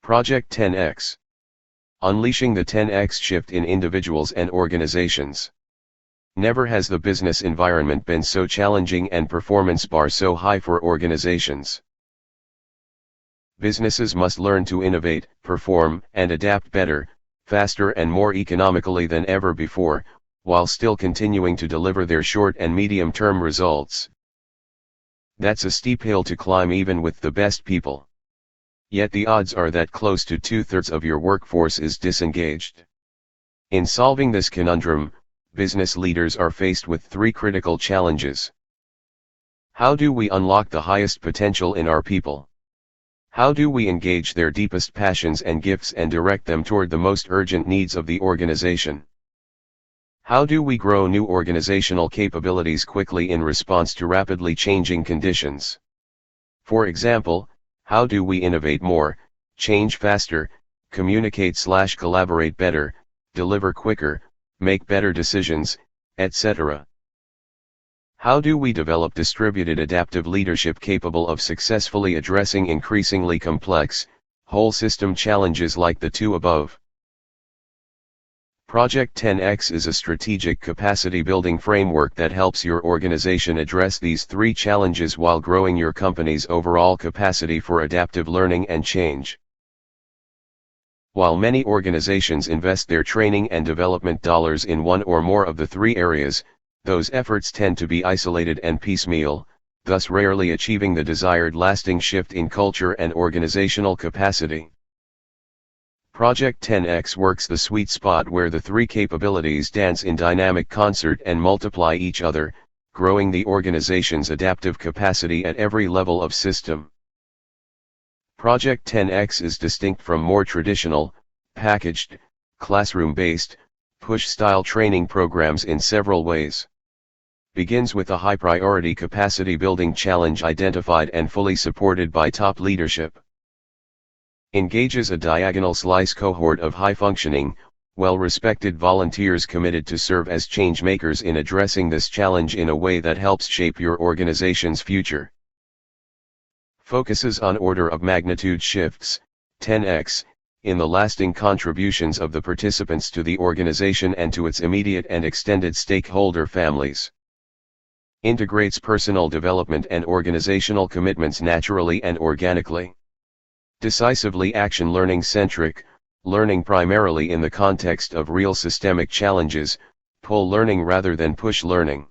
Project 10x. Unleashing the 10x shift in individuals and organizations. Never has the business environment been so challenging and performance bar so high for organizations. Businesses must learn to innovate, perform, and adapt better, faster and more economically than ever before, while still continuing to deliver their short and medium-term results. That's a steep hill to climb even with the best people. Yet the odds are that close to 2/3 of your workforce is disengaged. In solving this conundrum, business leaders are faced with three critical challenges. How do we unlock the highest potential in our people? How do we engage their deepest passions and gifts and direct them toward the most urgent needs of the organization? How do we grow new organizational capabilities quickly in response to rapidly changing conditions? For example, how do we innovate more, change faster, communicate/collaborate better, deliver quicker, make better decisions, etc.? How do we develop distributed adaptive leadership capable of successfully addressing increasingly complex, whole system challenges like the two above? Project 10x is a strategic capacity building framework that helps your organization address these three challenges while growing your company's overall capacity for adaptive learning and change. While many organizations invest their training and development dollars in one or more of the three areas, those efforts tend to be isolated and piecemeal, thus rarely achieving the desired lasting shift in culture and organizational capacity. Project 10x works the sweet spot where the three capabilities dance in dynamic concert and multiply each other, growing the organization's adaptive capacity at every level of system. Project 10x is distinct from more traditional, packaged, classroom-based, push-style training programs in several ways. Begins with a high-priority capacity-building challenge identified and fully supported by top leadership. Engages a diagonal slice cohort of high-functioning, well-respected volunteers committed to serve as change-makers in addressing this challenge in a way that helps shape your organization's future. Focuses on order of magnitude shifts, 10x, in the lasting contributions of the participants to the organization and to its immediate and extended stakeholder families. Integrates personal development and organizational commitments naturally and organically. Decisively action learning centric, learning primarily in the context of real systemic challenges, pull learning rather than push learning.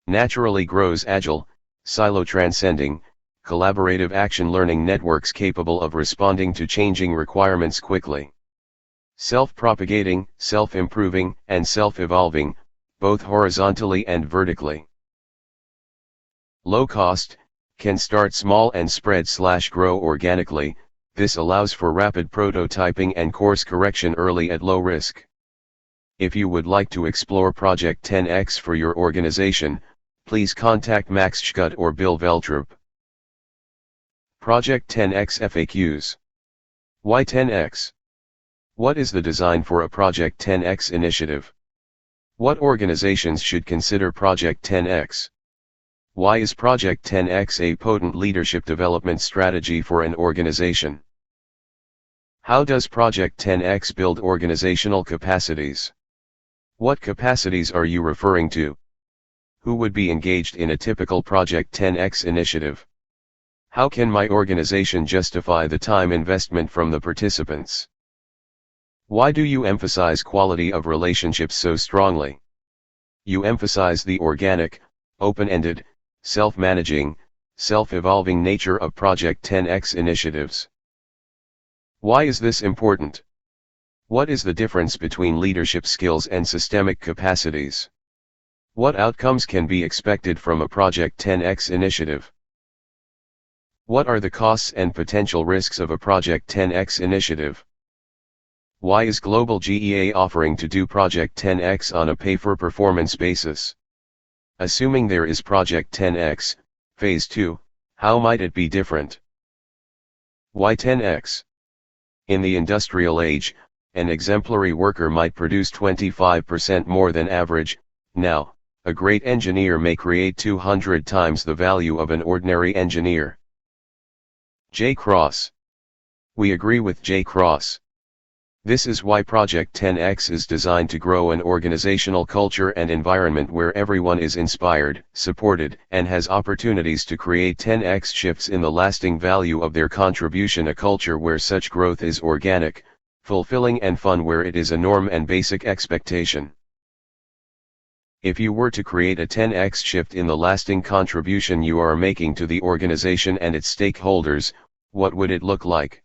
Naturally grows agile, silo transcending, collaborative action learning networks capable of responding to changing requirements quickly. Self-propagating, self-improving, and self-evolving, both horizontally and vertically. Low cost, can start small and spread/grow organically. This allows for rapid prototyping and course correction early at low risk. If you would like to explore Project 10x for your organization, please contact Max Schut or Bill Veltrup. Project 10x FAQs. Why 10x? What is the design for a Project 10x initiative? What organizations should consider Project 10x? Why is Project 10x a potent leadership development strategy for an organization? How does Project 10x build organizational capacities? What capacities are you referring to? Who would be engaged in a typical Project 10x initiative? How can my organization justify the time investment from the participants? Why do you emphasize quality of relationships so strongly? You emphasize the organic, open-ended, self-managing, self-evolving nature of Project 10x initiatives. Why is this important? What is the difference between leadership skills and systemic capacities? What outcomes can be expected from a Project 10x initiative? What are the costs and potential risks of a Project 10x initiative? Why is GlobalGEA offering to do Project 10x on a pay-for-performance basis? Assuming there is Project 10x, Phase 2, how might it be different? Why 10x? In the industrial age, an exemplary worker might produce 25% more than average. Now, a great engineer may create 200 times the value of an ordinary engineer. J. Cross. We agree with J. Cross. This is why Project 10X is designed to grow an organizational culture and environment where everyone is inspired, supported, and has opportunities to create 10X shifts in the lasting value of their contribution, a culture where such growth is organic, fulfilling and fun, where it is a norm and basic expectation. If you were to create a 10X shift in the lasting contribution you are making to the organization and its stakeholders, what would it look like?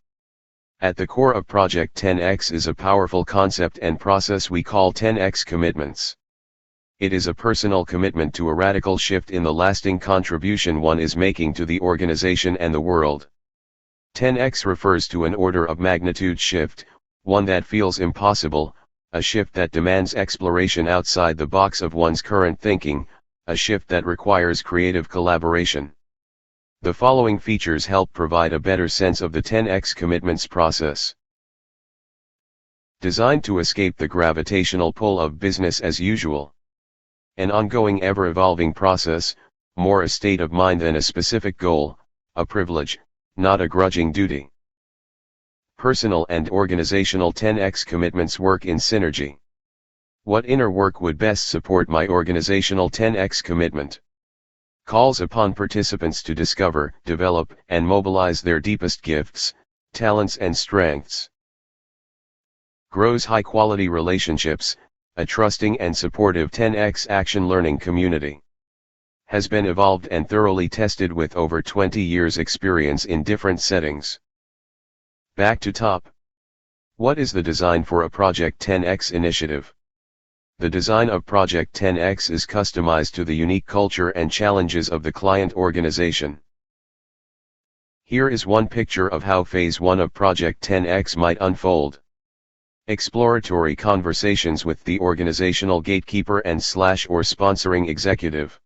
At the core of Project 10X is a powerful concept and process we call 10X commitments. It is a personal commitment to a radical shift in the lasting contribution one is making to the organization and the world. 10X refers to an order of magnitude shift, one that feels impossible, a shift that demands exploration outside the box of one's current thinking, a shift that requires creative collaboration. The following features help provide a better sense of the 10X commitments process. Designed to escape the gravitational pull of business as usual. An ongoing, ever-evolving process, more a state of mind than a specific goal, a privilege, not a grudging duty. Personal and organizational 10X commitments work in synergy. What inner work would best support my organizational 10X commitment? Calls upon participants to discover, develop, and mobilize their deepest gifts, talents, and strengths. Grows high-quality relationships, a trusting and supportive 10X action learning community. Has been evolved and thoroughly tested with over 20 years' experience in different settings. Back to top. What is the design for a Project 10X initiative? The design of Project 10X is customized to the unique culture and challenges of the client organization. Here is one picture of how Phase 1 of Project 10X might unfold. Exploratory conversations with the organizational gatekeeper and/or sponsoring executive.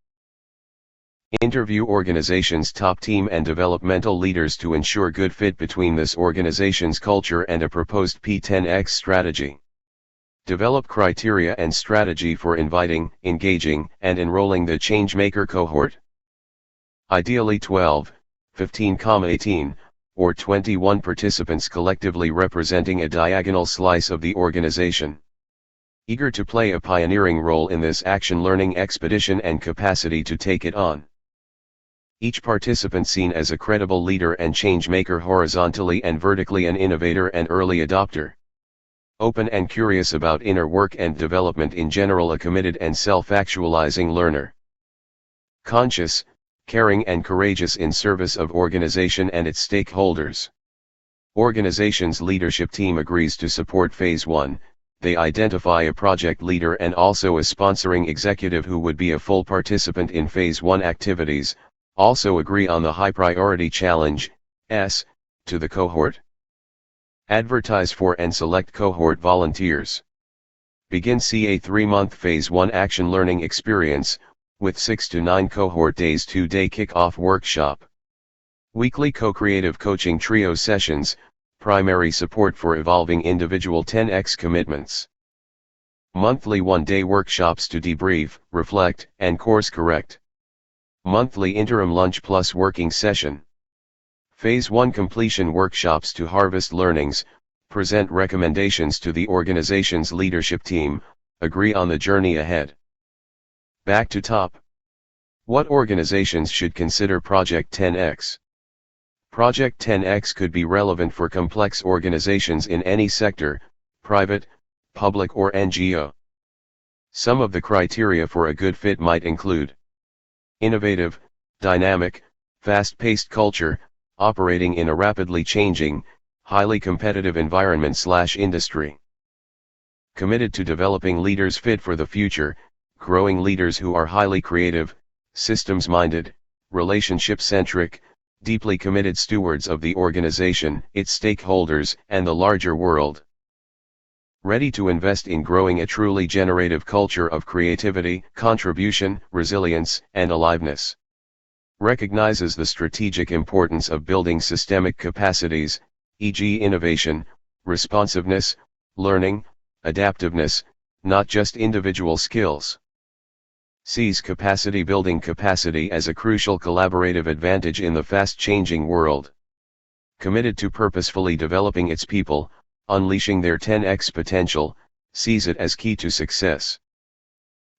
Interview organization's top team and developmental leaders to ensure good fit between this organization's culture and a proposed P10X strategy. Develop criteria and strategy for inviting, engaging, and enrolling the changemaker cohort. Ideally 12, 15, 18, or 21 participants collectively representing a diagonal slice of the organization. Eager to play a pioneering role in this action learning expedition and capacity to take it on. Each participant seen as a credible leader and changemaker horizontally and vertically, an innovator and early adopter. Open and curious about inner work and development in general, a committed and self-actualizing learner. Conscious, caring and courageous in service of organization and its stakeholders. Organization's leadership team agrees to support Phase 1, they identify a project leader and also a sponsoring executive who would be a full participant in Phase 1 activities, also agree on the high priority challenge, S, to the cohort. Advertise for and select cohort volunteers. Begin a 3-month Phase 1 action learning experience, with 6 to 9 cohort days, 2-day kick-off workshop. Weekly co-creative coaching trio sessions, primary support for evolving individual 10X commitments. Monthly 1-day workshops to debrief, reflect, and course correct. Monthly interim lunch plus working session. Phase 1 completion workshops to harvest learnings, present recommendations to the organization's leadership team, agree on the journey ahead. Back to top. What organizations should consider Project 10X? Project 10X could be relevant for complex organizations in any sector, private, public or NGO. Some of the criteria for a good fit might include innovative, dynamic, fast-paced culture, operating in a rapidly changing, highly competitive environment/industry. Committed to developing leaders fit for the future, growing leaders who are highly creative, systems-minded, relationship-centric, deeply committed stewards of the organization, its stakeholders, and the larger world. Ready to invest in growing a truly generative culture of creativity, contribution, resilience, and aliveness. Recognizes the strategic importance of building systemic capacities, e.g. innovation, responsiveness, learning, adaptiveness, not just individual skills. Sees capacity building capacity as a crucial collaborative advantage in the fast-changing world. committed to purposefully developing its people, unleashing their 10x potential, sees it as key to success.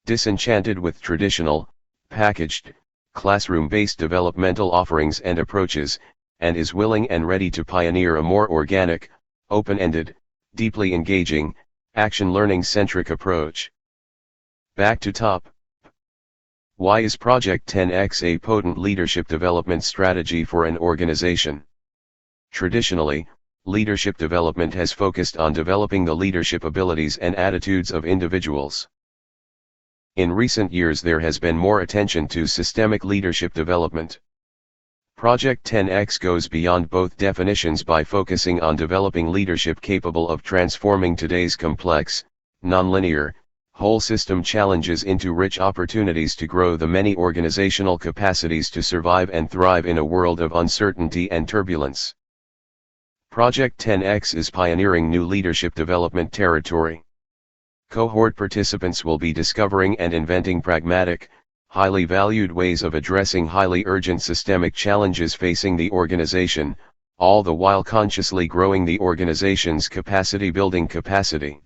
Disenchanted with traditional, packaged, classroom-based developmental offerings and approaches, and is willing and ready to pioneer a more organic, open-ended, deeply engaging, action learning-centric approach. Back to top. Why is Project 10X a potent leadership development strategy for an organization? Traditionally, leadership development has focused on developing the leadership abilities and attitudes of individuals. In recent years, there has been more attention to systemic leadership development. Project 10X goes beyond both definitions by focusing on developing leadership capable of transforming today's complex, nonlinear, whole system challenges into rich opportunities to grow the many organizational capacities to survive and thrive in a world of uncertainty and turbulence. Project 10X is pioneering new leadership development territory. Cohort participants will be discovering and inventing pragmatic, highly valued ways of addressing highly urgent systemic challenges facing the organization, all the while consciously growing the organization's capacity-building capacity.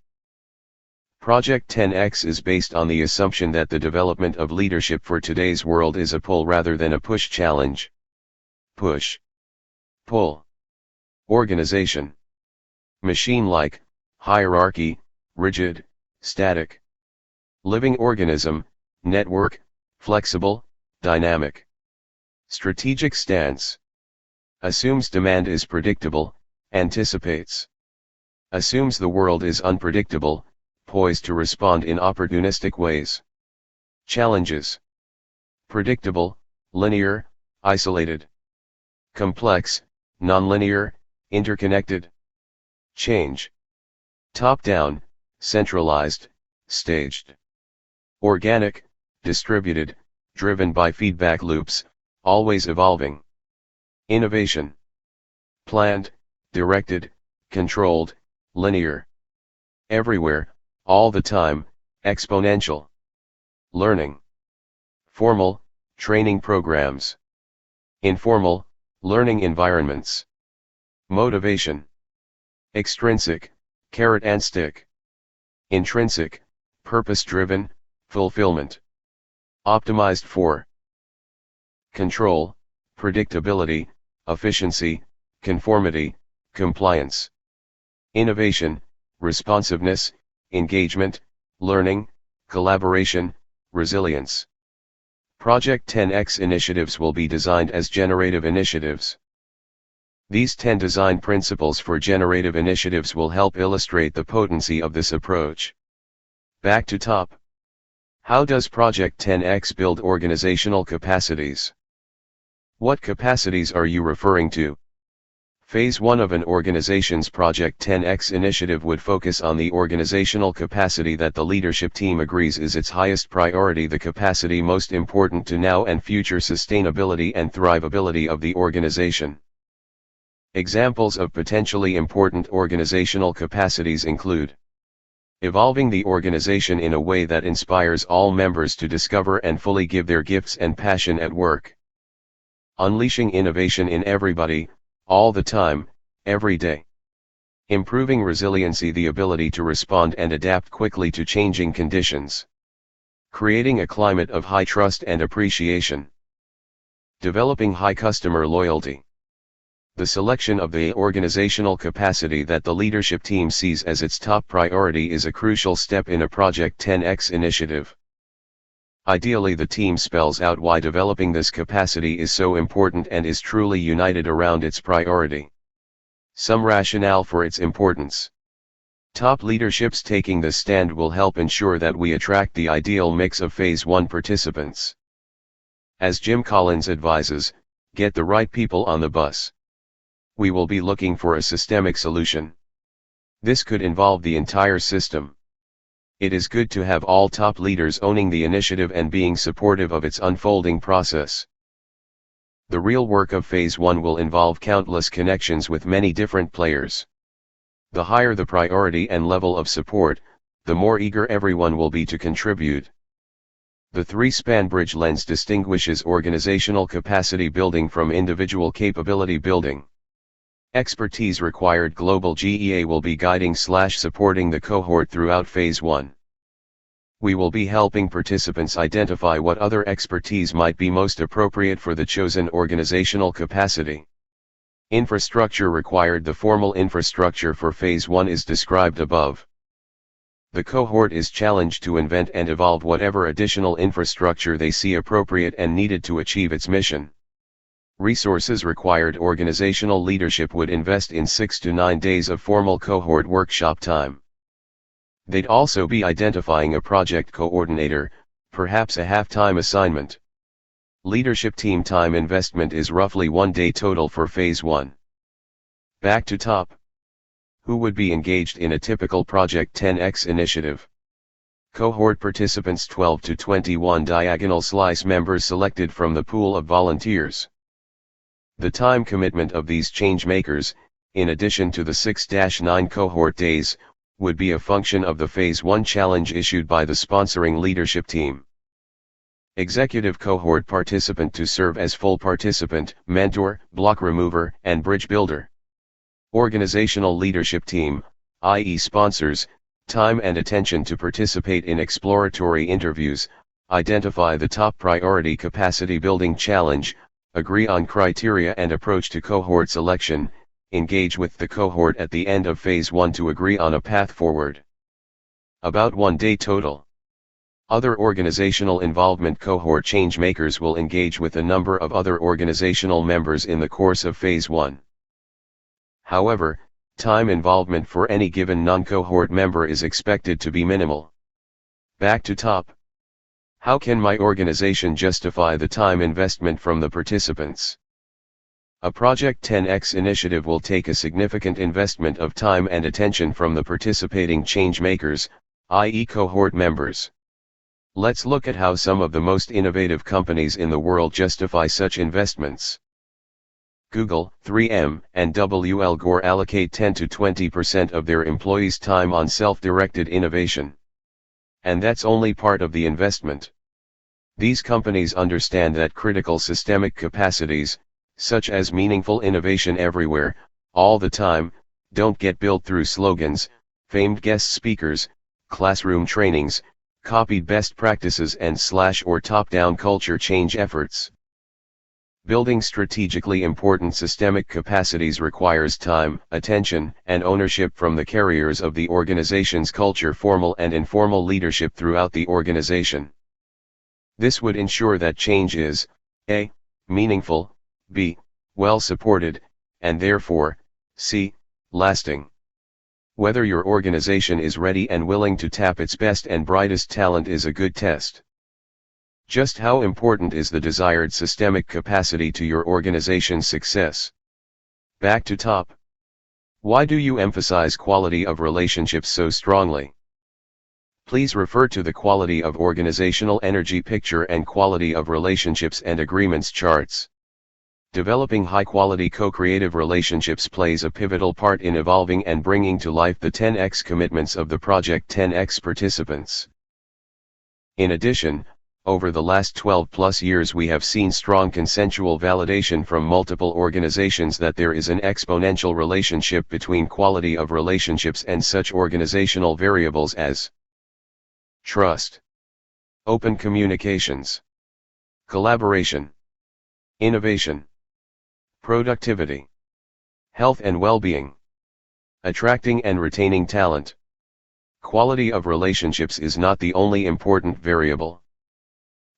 Project 10X is based on the assumption that the development of leadership for today's world is a pull rather than a push challenge. Push. Pull. Organization. Machine-like, hierarchy, rigid, static. Living organism, network, flexible, dynamic. Strategic stance. Assumes demand is predictable, anticipates. Assumes the world is unpredictable, poised to respond in opportunistic ways. Challenges. Predictable, linear, isolated. Complex, nonlinear, interconnected. Change. Top-down, centralized, staged. Organic, distributed, driven by feedback loops, always evolving. Innovation. Planned, directed, controlled, linear. Everywhere, all the time, exponential. Learning. Formal, training programs. Informal, learning environments. Motivation. Extrinsic, carrot and stick. Intrinsic, purpose-driven, fulfillment. Optimized for control, predictability, efficiency, conformity, compliance. Innovation, responsiveness, engagement, learning, collaboration, resilience. Project 10X initiatives will be designed as generative initiatives. These 10 design principles for generative initiatives will help illustrate the potency of this approach. Back to top. How does Project 10X build organizational capacities? What capacities are you referring to? Phase 1 of an organization's Project 10X initiative would focus on the organizational capacity that the leadership team agrees is its highest priority, the capacity most important to now and future sustainability and thrivability of the organization. Examples of potentially important organizational capacities include evolving the organization in a way that inspires all members to discover and fully give their gifts and passion at work. Unleashing innovation in everybody, all the time, every day. Improving resiliency, the ability to respond and adapt quickly to changing conditions. Creating a climate of high trust and appreciation. Developing high customer loyalty. The selection of the organizational capacity that the leadership team sees as its top priority is a crucial step in a Project 10X initiative. Ideally, the team spells out why developing this capacity is so important and is truly united around its priority. Some rationale for its importance. Top leadership's taking this stand will help ensure that we attract the ideal mix of Phase 1 participants. As Jim Collins advises, get the right people on the bus. We will be looking for a systemic solution. This could involve the entire system. It is good to have all top leaders owning the initiative and being supportive of its unfolding process. The real work of Phase 1 will involve countless connections with many different players. The higher the priority and level of support, the more eager everyone will be to contribute. The three-span bridge lens distinguishes organizational capacity building from individual capability building. Expertise required. GlobalGEA will be guiding/supporting the cohort throughout Phase 1. We will be helping participants identify what other expertise might be most appropriate for the chosen organizational capacity. Infrastructure required. The formal infrastructure for Phase 1 is described above. The cohort is challenged to invent and evolve whatever additional infrastructure they see appropriate and needed to achieve its mission. Resources required. Organizational leadership would invest in 6 to 9 days of formal cohort workshop time. They'd also be identifying a project coordinator, perhaps a half-time assignment. Leadership team time investment is roughly 1 day total for Phase 1. Back to top. Who would be engaged in a typical Project 10X initiative? Cohort participants. 12 to 21 diagonal slice members selected from the pool of volunteers. The time commitment of these change makers, in addition to the 6-9 cohort days, would be a function of the Phase 1 challenge issued by the sponsoring leadership team. Executive cohort participant to serve as full participant, mentor, block remover, and bridge builder. Organizational leadership team, i.e. sponsors, time and attention to participate in exploratory interviews, identify the top priority capacity building challenge, agree on criteria and approach to cohort selection, engage with the cohort at the end of Phase 1 to agree on a path forward. About 1 day total. Other organizational involvement. Cohort change makers will engage with a number of other organizational members in the course of Phase 1. However, time involvement for any given non-cohort member is expected to be minimal. Back to top. How can my organization justify the time investment from the participants? A Project 10X initiative will take a significant investment of time and attention from the participating change makers, i.e. cohort members. Let's look at how some of the most innovative companies in the world justify such investments. Google, 3M, and W. L. Gore allocate 10 to 20% of their employees' time on self-directed innovation. And that's only part of the investment. These companies understand that critical systemic capacities, such as meaningful innovation everywhere, all the time, don't get built through slogans, famed guest speakers, classroom trainings, copied best practices and/or top-down culture change efforts. Building strategically important systemic capacities requires time, attention, and ownership from the carriers of the organization's culture, formal and informal leadership throughout the organization. This would ensure that change is A. meaningful, B. well supported, and therefore, C. lasting. Whether your organization is ready and willing to tap its best and brightest talent is a good test. Just how important is the desired systemic capacity to your organization's success? Back to top. Why do you emphasize quality of relationships so strongly? Please refer to the quality of organizational energy picture and quality of relationships and agreements charts. Developing high-quality co-creative relationships plays a pivotal part in evolving and bringing to life the 10X commitments of the Project 10X participants. In addition, over the last 12+ years we have seen strong consensual validation from multiple organizations that there is an exponential relationship between quality of relationships and such organizational variables as trust, open communications, collaboration, innovation, productivity, health and well-being, attracting and retaining talent. Quality of relationships is not the only important variable.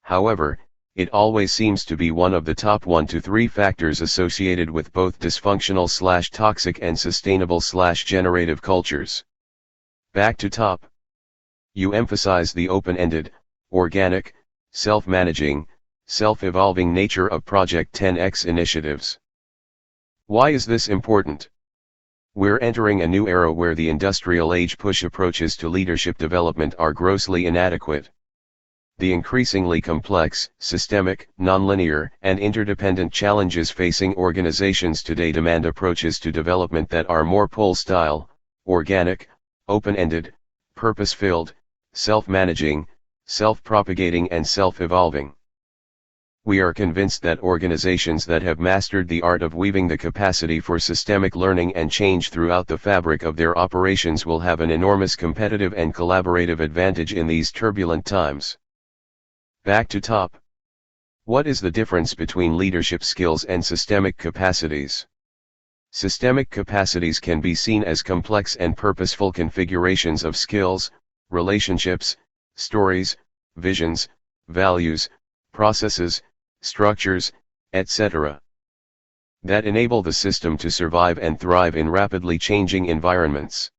However, it always seems to be one of the top 1 to 3 factors associated with both dysfunctional/toxic and sustainable/generative cultures. Back to top. You emphasize the open-ended, organic, self-managing, self-evolving nature of Project 10X initiatives. Why is this important? We're entering a new era where the industrial age push approaches to leadership development are grossly inadequate. The increasingly complex, systemic, nonlinear, and interdependent challenges facing organizations today demand approaches to development that are more pull-style, organic, open-ended, purpose-filled, self-managing, self-propagating and self-evolving. We are convinced that organizations that have mastered the art of weaving the capacity for systemic learning and change throughout the fabric of their operations will have an enormous competitive and collaborative advantage in these turbulent times. Back to top. What is the difference between leadership skills and systemic capacities? Systemic capacities can be seen as complex and purposeful configurations of skills, relationships, stories, visions, values, processes, structures, etc. that enable the system to survive and thrive in rapidly changing environments.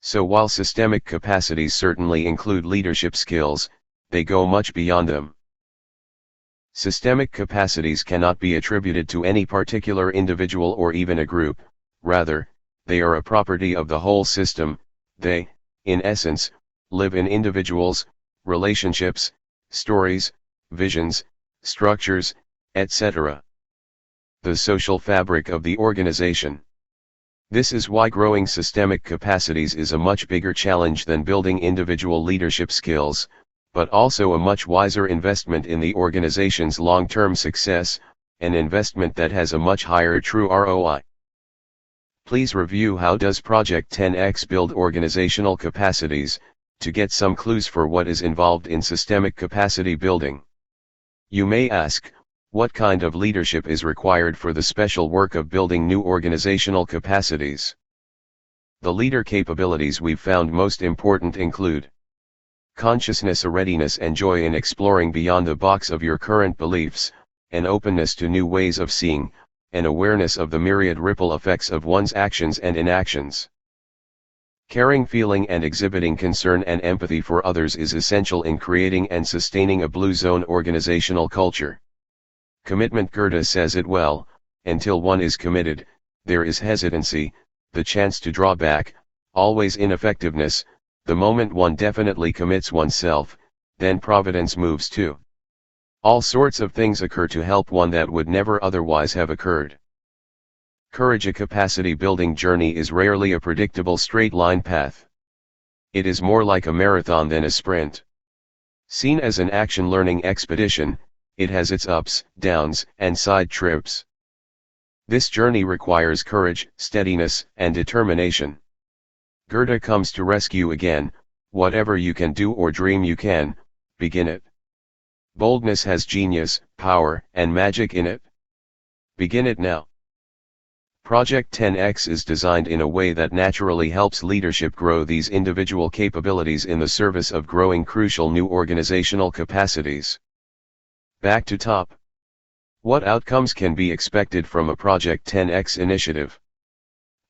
So while systemic capacities certainly include leadership skills, they go much beyond them. Systemic capacities cannot be attributed to any particular individual or even a group, rather, they are a property of the whole system. They, in essence, live in individuals, relationships, stories, visions, structures, etc. The social fabric of the organization. This is why growing systemic capacities is a much bigger challenge than building individual leadership skills, but also a much wiser investment in the organization's long-term success, an investment that has a much higher true ROI. Please review How Does Project 10X Build Organizational Capacities, to get some clues for what is involved in systemic capacity building. You may ask, what kind of leadership is required for the special work of building new organizational capacities? The leader capabilities we've found most important include consciousness, a readiness and joy in exploring beyond the box of your current beliefs, an openness to new ways of seeing, an awareness of the myriad ripple effects of one's actions and inactions. Caring, feeling and exhibiting concern and empathy for others is essential in creating and sustaining a blue zone organizational culture. Commitment, Goethe says it well, until one is committed, there is hesitancy, the chance to draw back, always ineffectiveness. The moment one definitely commits oneself, then providence moves too. All sorts of things occur to help one that would never otherwise have occurred. Courage, a capacity building journey is rarely a predictable straight line path. It is more like a marathon than a sprint. Seen as an action learning expedition, it has its ups, downs, and side trips. This journey requires courage, steadiness, and determination. Goethe comes to rescue again. Whatever you can do or dream you can, begin it. Boldness has genius, power, and magic in it. Begin it now. Project 10X is designed in a way that naturally helps leadership grow these individual capabilities in the service of growing crucial new organizational capacities. Back to top. What outcomes can be expected from a Project 10X initiative?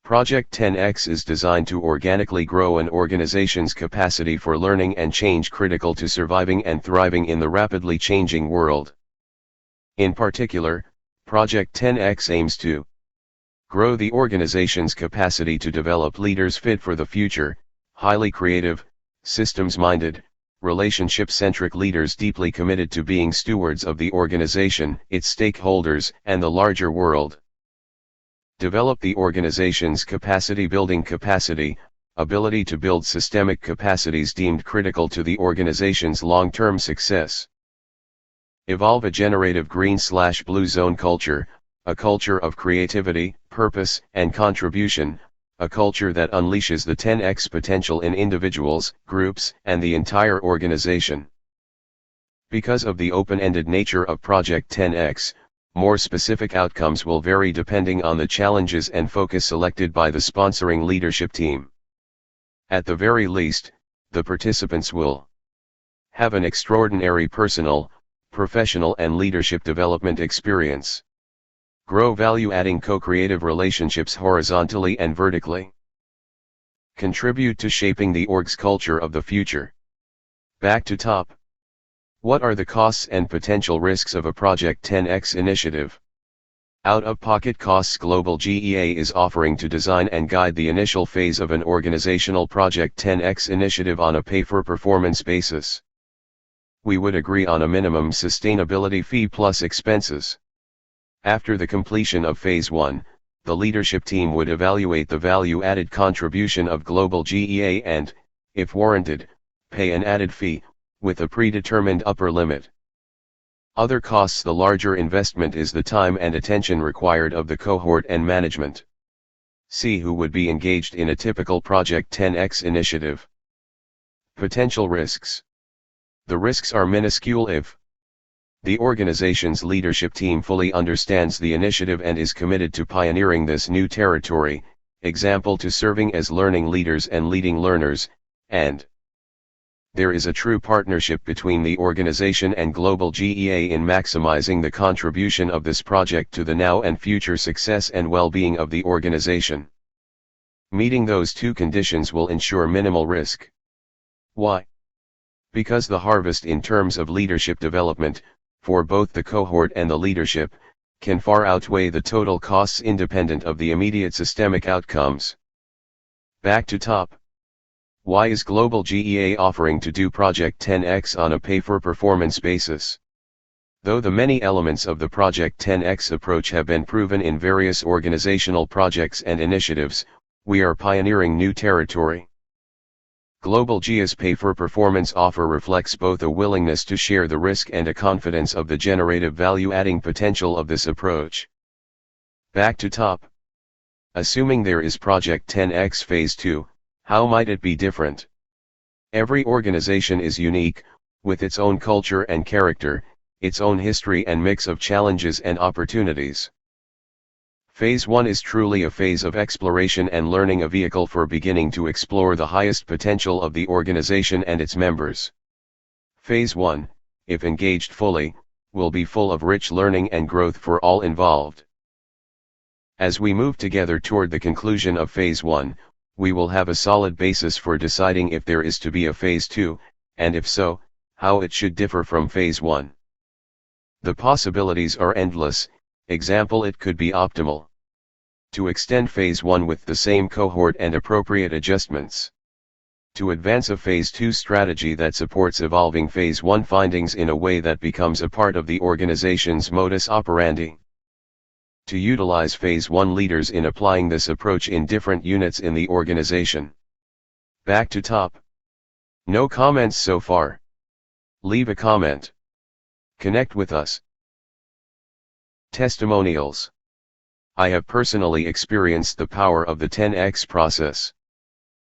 Project 10X is designed to organically grow an organization's capacity for learning and change critical to surviving and thriving in the rapidly changing world. In particular, Project 10X aims to grow the organization's capacity to develop leaders fit for the future, highly creative, systems-minded, relationship-centric leaders deeply committed to being stewards of the organization, its stakeholders, and the larger world. Develop the organization's capacity-building capacity, ability to build systemic capacities deemed critical to the organization's long-term success. Evolve a generative green/blue zone culture, a culture of creativity, purpose, and contribution, a culture that unleashes the 10x potential in individuals, groups, and the entire organization. Because of the open-ended nature of Project 10X, more specific outcomes will vary depending on the challenges and focus selected by the sponsoring leadership team. At the very least, the participants will have an extraordinary personal, professional and leadership development experience. Grow value-adding co-creative relationships horizontally and vertically. Contribute to shaping the org's culture of the future. Back to top. What are the costs and potential risks of a Project 10X initiative? Out-of-pocket costs. GlobalGEA is offering to design and guide the initial phase of an organizational Project 10X initiative on a pay-for-performance basis. We would agree on a minimum sustainability fee plus expenses. After the completion of Phase 1, the leadership team would evaluate the value-added contribution of GlobalGEA and, if warranted, pay an added fee, with a predetermined upper limit. Other costs: the larger investment is the time and attention required of the cohort and management. See who would be engaged in a typical Project 10X initiative. Potential risks. The risks are minuscule if the organization's leadership team fully understands the initiative and is committed to pioneering this new territory, example to serving as learning leaders and leading learners, and there is a true partnership between the organization and GlobalGEA in maximizing the contribution of this project to the now and future success and well-being of the organization. Meeting those two conditions will ensure minimal risk. Why? Because the harvest in terms of leadership development, for both the cohort and the leadership, can far outweigh the total costs independent of the immediate systemic outcomes. Back to top. Why is GlobalGEA offering to do Project 10X on a pay-for-performance basis? Though the many elements of the Project 10X approach have been proven in various organizational projects and initiatives, we are pioneering new territory. GlobalGEA's pay-for-performance offer reflects both a willingness to share the risk and a confidence of the generative value-adding potential of this approach. Back to top. Assuming there is Project 10X Phase 2, how might it be different? Every organization is unique, with its own culture and character, its own history and mix of challenges and opportunities. Phase 1 is truly a phase of exploration and learning, a vehicle for beginning to explore the highest potential of the organization and its members. Phase 1, if engaged fully, will be full of rich learning and growth for all involved. As we move together toward the conclusion of Phase 1, we will have a solid basis for deciding if there is to be a Phase 2, and if so, how it should differ from Phase 1. The possibilities are endless. Example, it could be optimal to extend Phase 1 with the same cohort and appropriate adjustments, to advance a Phase 2 strategy that supports evolving Phase 1 findings in a way that becomes a part of the organization's modus operandi, to utilize Phase 1 leaders in applying this approach in different units in the organization. Back to top. No comments so far. Leave a comment. Connect with us. Testimonials. I have personally experienced the power of the 10X process.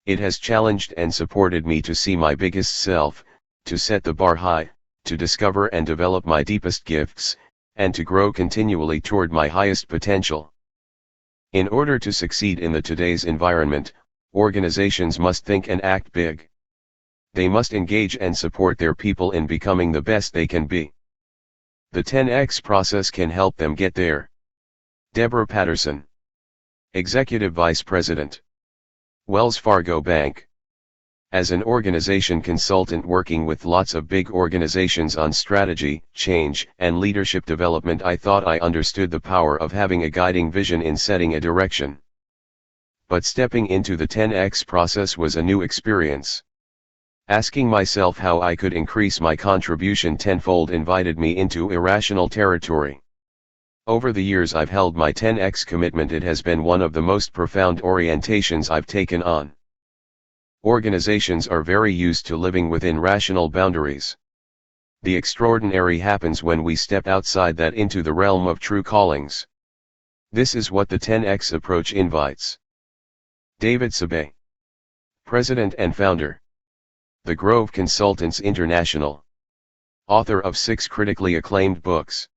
It has challenged and supported me to see my biggest self, to set the bar high, to discover and develop my deepest gifts, and to grow continually toward my highest potential. In order to succeed in the today's environment, organizations must think and act big. They must engage and support their people in becoming the best they can be. The 10X process can help them get there. Deborah Patterson, Executive Vice President, Wells Fargo Bank. As an organization consultant working with lots of big organizations on strategy, change, and leadership development, I thought I understood the power of having a guiding vision in setting a direction. But stepping into the 10X process was a new experience. Asking myself how I could increase my contribution tenfold invited me into irrational territory. Over the years I've held my 10X commitment. It has been one of the most profound orientations I've taken on. Organizations are very used to living within rational boundaries. The extraordinary happens when we step outside that into the realm of true callings. This is what the 10X approach invites. David Sabay, President and Founder, The Grove Consultants International, author of 6 critically acclaimed books.